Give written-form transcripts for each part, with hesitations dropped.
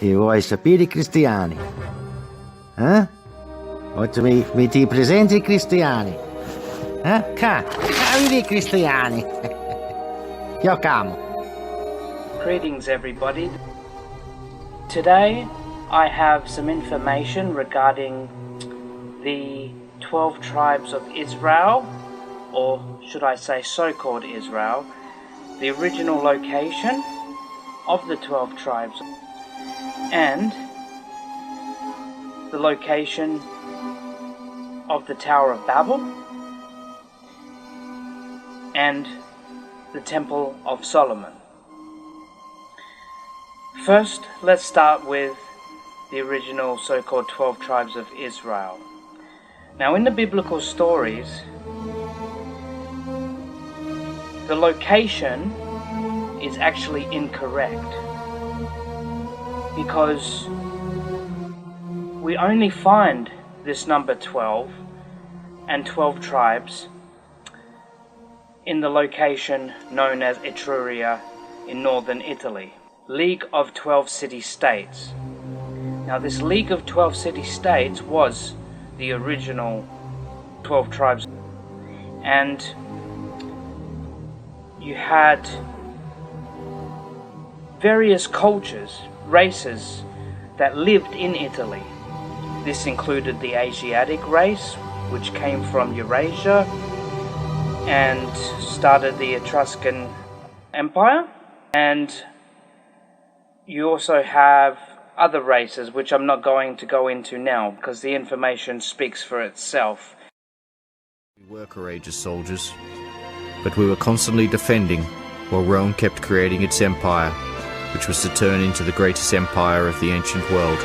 E vuoi sapere i cristiani? Eh? Mi ti presenti i cristiani? Vivi i cristiani! Io camo. Greetings everybody. Today I have some information regarding the 12 tribes of Israel, or should I say so-called Israel, the original location of the 12 tribes, and the location of the Tower of Babel and the Temple of Solomon. First, let's start with the original so-called 12 tribes of Israel. Now, in the biblical stories, the location is actually incorrect, because we only find this number 12 and 12 tribes in the location known as Etruria in northern Italy. League of 12 city-states. Now, this League of 12 city-states was the original 12 tribes, and you had various cultures, races that lived in Italy. This included the Asiatic race, which came from Eurasia and started the Etruscan Empire, and you also have other races which I'm not going to go into now because the information speaks for itself. We were courageous soldiers, but we were constantly defending while Rome kept creating its empire, which was to turn into the greatest empire of the ancient world.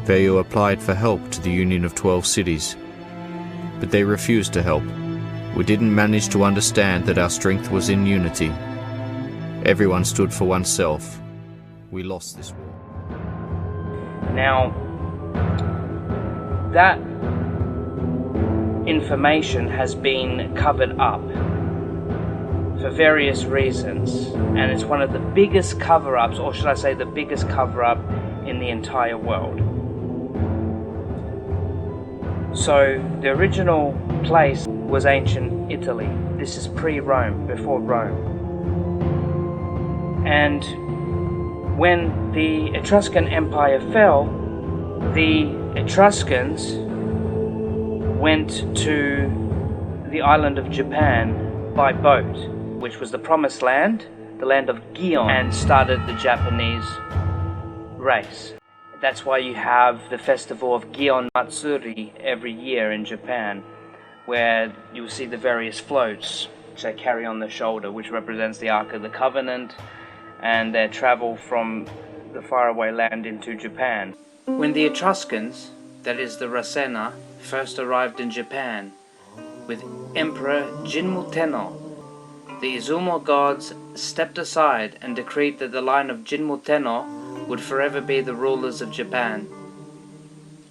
Veu applied for help to the Union of 12 cities, but they refused to help. We didn't manage to understand that our strength was in unity. Everyone stood for oneself. We lost this war. Now, that information has been covered up for various reasons, and it's one of the biggest cover-ups, or should I say the biggest cover-up in the entire world. So, the original place was ancient Italy. This is pre-Rome, before Rome. And when the Etruscan Empire fell, the Etruscans went to the island of Japan by boat, which was the Promised Land, the land of Gion, and started the Japanese race. That's why you have the festival of Gion Matsuri every year in Japan, where you will see the various floats which they carry on the shoulder, which represents the Ark of the Covenant and their travel from the faraway land into Japan. When the Etruscans, that is the Rasenna, first arrived in Japan with Emperor Jinmu-tenno, the Izumo gods stepped aside and decreed that the line of Jinmu-tenno would forever be the rulers of Japan.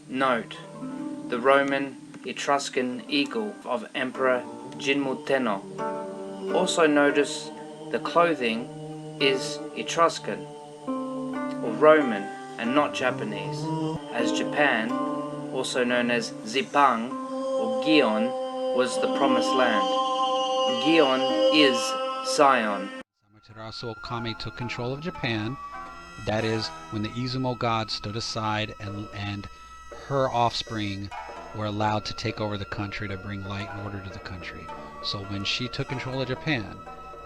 Note, the Roman Etruscan eagle of Emperor Jinmu-tenno. Also notice the clothing is Etruscan or Roman and not Japanese, as Japan, also known as Zipang or Gion, was the promised land. Gion is Zion. Amaterasu Okami took control of Japan. That is, when the Izumo gods stood aside and her offspring were allowed to take over the country to bring light and order to the country. So when she took control of Japan,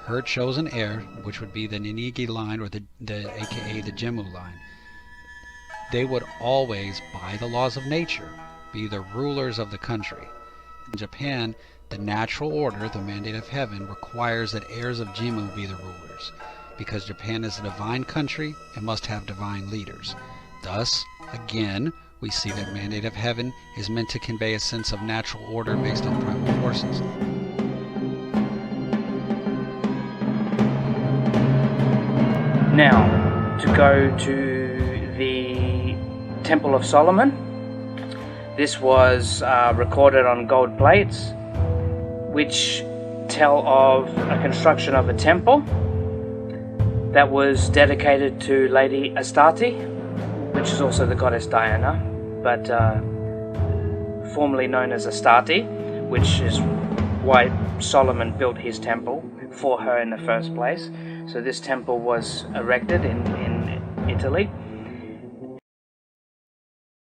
her chosen heir, which would be the Ninigi line, or the aka the Jemmu line, they would always, by the laws of nature, be the rulers of the country. In Japan, the natural order, the mandate of heaven, requires that heirs of Jemmu be the rulers. Because Japan is a divine country and must have divine leaders. Thus, again, we see that mandate of heaven is meant to convey a sense of natural order based on primal forces. Now, to go to the Temple of Solomon. This was recorded on gold plates which tell of a construction of a temple that was dedicated to Lady Astarte, which is also the goddess Diana, but formerly known as Astarte, which is why Solomon built his temple for her in the first place. So this temple was erected in Italy.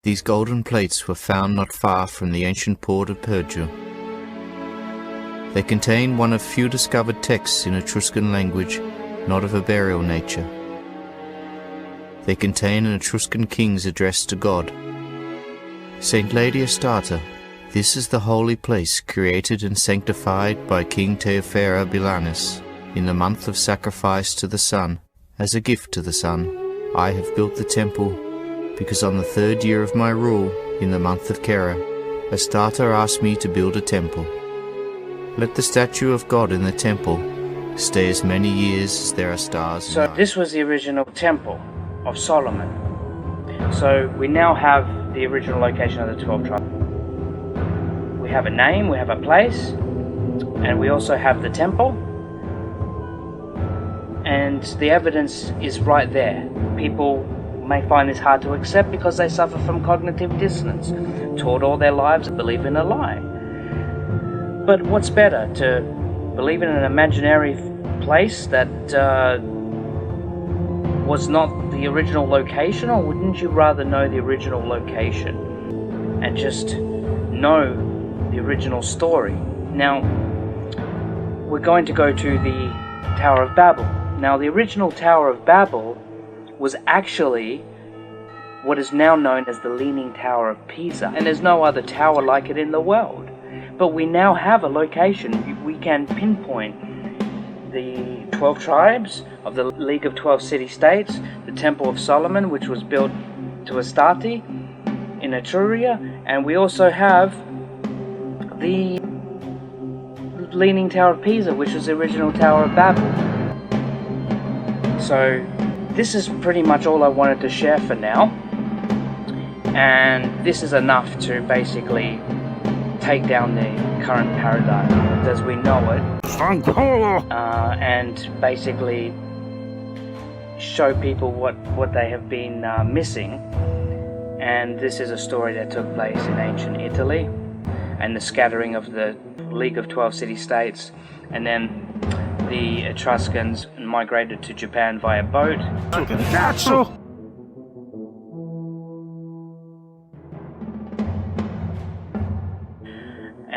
These golden plates were found not far from the ancient port of Persia. They contain one of few discovered texts in Etruscan language, not of a burial nature. They contain an Etruscan king's address to God. Saint Lady Astarte, this is the holy place created and sanctified by King Theopharabilanus in the month of sacrifice to the sun. As a gift to the sun, I have built the temple, because on the 3rd year of my rule, in the month of Kera, Astarte asked me to build a temple. Let the statue of God in the temple stay as many years as there are stars in So night. this was the original temple of Solomon. So we now have the original location of the 12 tribes. We have a name, we have a place, and we also have the temple. And the evidence is right there. People may find this hard to accept because they suffer from cognitive dissonance, taught all their lives to believe in a lie. But what's better, to believe in an imaginary place that was not the original location, or wouldn't you rather know the original location and just know the original story? Now, we're going to go to the Tower of Babel. Now, the original Tower of Babel was actually what is now known as the Leaning Tower of Pisa, and there's no other tower like it in the world. But we now have a location. We can pinpoint the 12 tribes of the League of 12 City States, the Temple of Solomon, which was built to Astarte in Etruria, and we also have the Leaning Tower of Pisa, which was the original Tower of Babel. So this is pretty much all I wanted to share for now, and this is enough to basically take down the current paradigm as we know it, and basically show people what they have been missing. And this is a story that took place in ancient Italy, and the scattering of the League of 12 City-States, and then the Etruscans migrated to Japan via boat.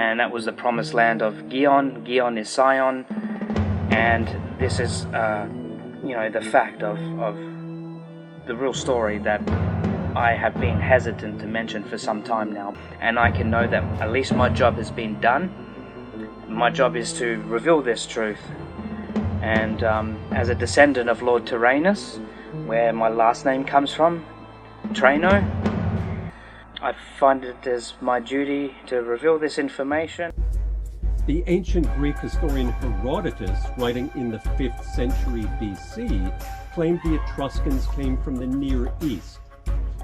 And that was the promised land of Gion. Gion is Sion, and this is, the fact of the real story that I have been hesitant to mention for some time now. And I can know that at least my job has been done. My job is to reveal this truth. And as a descendant of Lord Tyrannus, where my last name comes from, Traino, I find it as my duty to reveal this information. The ancient Greek historian Herodotus, writing in the 5th century BC, claimed the Etruscans came from the Near East.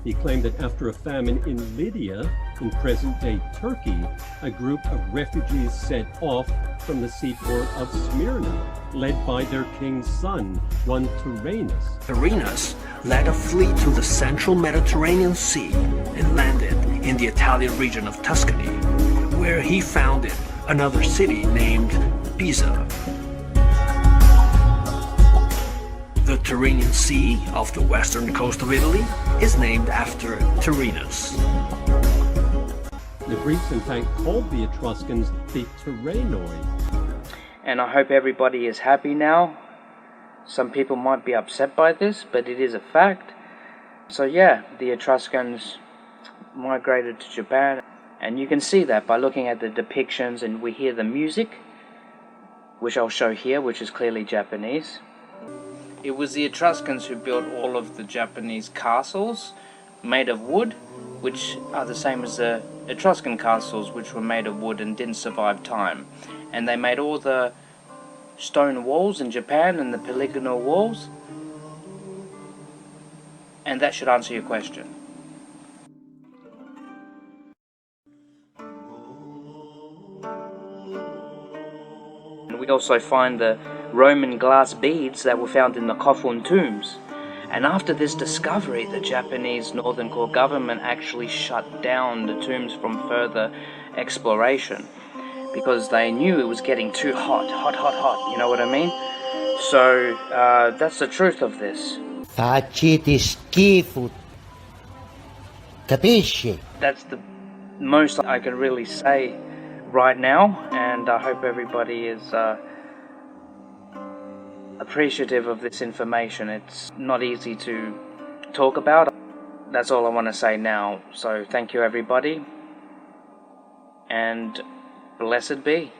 He claimed that after a famine in Lydia, in present-day Turkey, a group of refugees set off from the seaport of Smyrna, led by their king's son, one Tyrannus. Tyrannus led a fleet to the central Mediterranean Sea and landed in the Italian region of Tuscany, where he founded another city named Pisa. The Tyrrhenian Sea off the western coast of Italy is named after Tyrannus. The Greeks, in fact, called the Etruscans the Tyrrhenoi. And I hope everybody is happy now. Some people might be upset by this, but it is a fact. So yeah, the Etruscans migrated to Japan, and you can see that by looking at the depictions, and we hear the music, which I'll show here, which is clearly Japanese. It was the Etruscans who built all of the Japanese castles made of wood, which are the same as the Etruscan castles, which were made of wood and didn't survive time. And they made all the stone walls in Japan and the polygonal walls. And that should answer your question. We also find the Roman glass beads that were found in the Kofun tombs. And after this discovery, the Japanese Northern Core government actually shut down the tombs from further exploration because they knew it was getting too hot, you know what I mean? So that's the truth of this. Faciti schifo. Capisci? That's the most I can really say right now, and I hope everybody is appreciative of this information. It's not easy to talk about. That's all I want to say now. So thank you everybody, and blessed be.